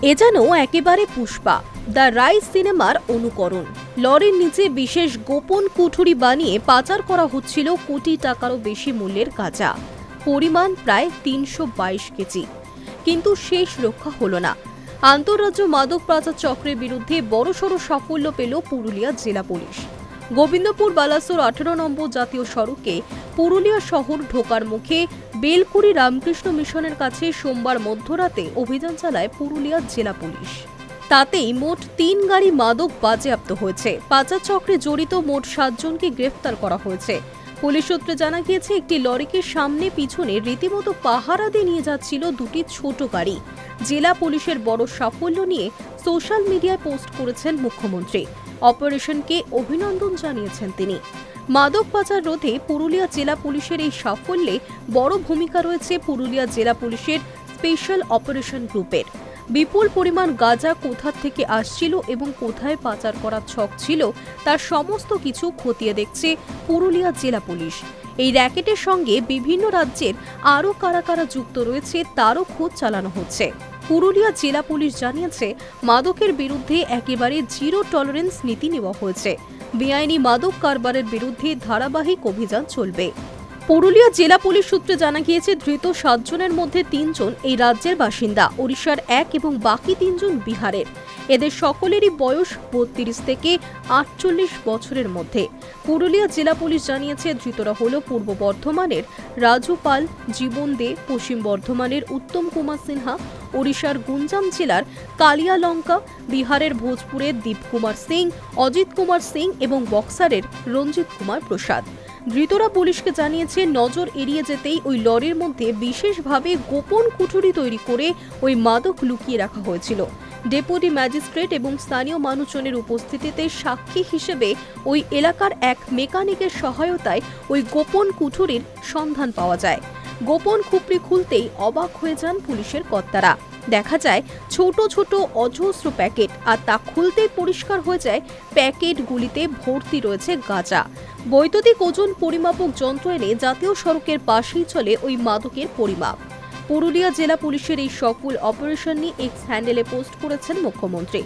এ যেন একেবারে Pushpa the rise সিনেমার অনুকরণ। লরির নিচে বিশেষ গোপন কুঠুরি বানিয়ে পাচার করা হচ্ছিল কোটি টাকারও বেশি মূল্যের গাঁজা, পরিমাণ প্রায় ৩২২ কেজি। কিন্তু শেষ রক্ষা হলো না। আন্তঃরাজ্য মাদক পাচার চক্রের বিরুদ্ধে বড়সড় সাফল্য পেল পুরুলিয়া জেলা পুলিশ। গোবিন্দপুর বালাসোর ১৮ নম্বর জাতীয় সড়কে পুরুলিয়া শহর ঢোকার মুখে বেলকুড়ি রামকৃষ্ণ মিশনের কাছে সোমবার মধ্যরাতে অভিযান চালায় পুরুলিয়া জেলা পুলিশ। তাতেই মোট ৩ গাড়ি মাদক বাজেয়াপ্ত হয়েছে। পাচার চক্রে জড়িত মোট ৭ জনকে গ্রেফতার করা হয়েছে। পুলিশ সূত্রে জানা গিয়েছে, একটি লরিকে সামনে পিছনে রীতিমতো পাহারা দিয়ে নিয়ে যাচ্ছিল দুটি ছোট গাড়ি। জেলা পুলিশের বড় সাফল্য নিয়ে সোশ্যাল মিডিয়ায় পোস্ট করেছেন মুখ্যমন্ত্রী। অপারেশনকে অভিনন্দন জানিয়েছেন তিনি। মাদক পাচার রোধে পুরুলিয়া জেলা পুলিশের এই সাফল্যে বড় ভূমিকা রয়েছে পুরুলিয়া জেলা পুলিশের স্পেশাল অপারেশন গ্রুপের। বিপুল পরিমাণ গাঁজা কোথা থেকে আসছিল এবং কোথায় পাচার করার ছক ছিল তার সমস্ত কিছু খতিয়ে দেখছে পুরুলিয়া জেলা পুলিশ। এই র্যাকেটের সঙ্গে বিভিন্ন রাজ্যের আরও কারা কারা যুক্ত রয়েছে তারও খোঁজ চালানো হচ্ছে। পুরুলিয়া জেলা পুলিশ জানিয়েছে, মাদকের বিরুদ্ধে একেবারে জিরো টলারেন্স নীতি নেওয়া হয়েছে। বেআইনি মাদক কারবারের বিরুদ্ধে ধারাবাহিক অভিযান চলবে। পুরুলিয়া জেলা পুলিশ সূত্রে জানা গিয়েছে, ধৃত ৭ জনের মধ্যে ৩ জন এই রাজ্যের বাসিন্দা, ওড়িশার ১ এবং বাকি ৩ জন বিহারের। এদের সকলেরই বয়স ৩২ থেকে ৪৮ বছরের মধ্যে। পুরুলিয়া জেলা পুলিশ জানিয়েছে, ধৃতরা হল পূর্ব বর্ধমানের রাজু পাল, জীবন দে, পশ্চিম বর্ধমানের উত্তম কুমার সিনহা, ওড়িশার গুঞ্জাম জেলার কালিয়ালঙ্কা, বিহারের ভোজপুরের দীপকুমার সিং, অজিত কুমার সিং এবং বক্সারের রঞ্জিত কুমার প্রসাদ। ধৃতরা পুলিশকে জানিয়েছে, নজর এড়িয়ে যেতেই ওই লরির মধ্যে বিশেষভাবে গোপন কুঠুরি তৈরি করে ওই মাদক লুকিয়ে রাখা হয়েছিল। ডেপুটি ম্যাজিস্ট্রেট এবং স্থানীয় মানুষজনের উপস্থিতিতে সাক্ষী হিসেবে ওই এলাকার এক মেকানিকের সহায়তায় ওই গোপন কুঠুরির সন্ধান পাওয়া যায়। গোপন খুপড়ি খুলতেই অবাক হয়ে যান পুলিশের কর্তারা। দেখা যায় ছোট ছোট অজস্র প্যাকেট, আর তা খুলতেই পরিষ্কার হয়ে যায় প্যাকেটগুলিতে ভর্তি রয়েছে গাঁজা। বৈদ্যুতিক ওজন পরিমাপক যন্ত্র এনে জাতীয় সড়কের পাশেই চলে ওই মাদকের পরিমাপ। পুরুলিয়া জেলা পুলিশের এই সফল অপারেশন নিয়ে এক্স হ্যান্ডেলে পোস্ট করেছেন মুখ্যমন্ত্রী।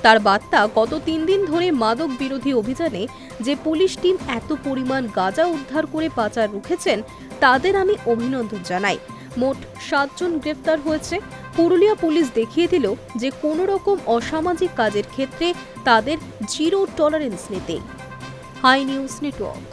তার বার্তা, গত ৩ দিন ধরে মাদক বিরোধী অভিযানে যে পুলিশ টিম এত পরিমাণ গাঁজা উদ্ধার করে পাচার রুখেছেন তাদের আমি অভিনন্দন জানাই। মোট ৭ জন গ্রেফতার হয়েছে। পুরুলিয়া পুলিশ দেখিয়ে দিল যে কোনো রকম অসামাজিক কাজের ক্ষেত্রে তাদের জিরো টলারেন্স নীতি। Hi news network.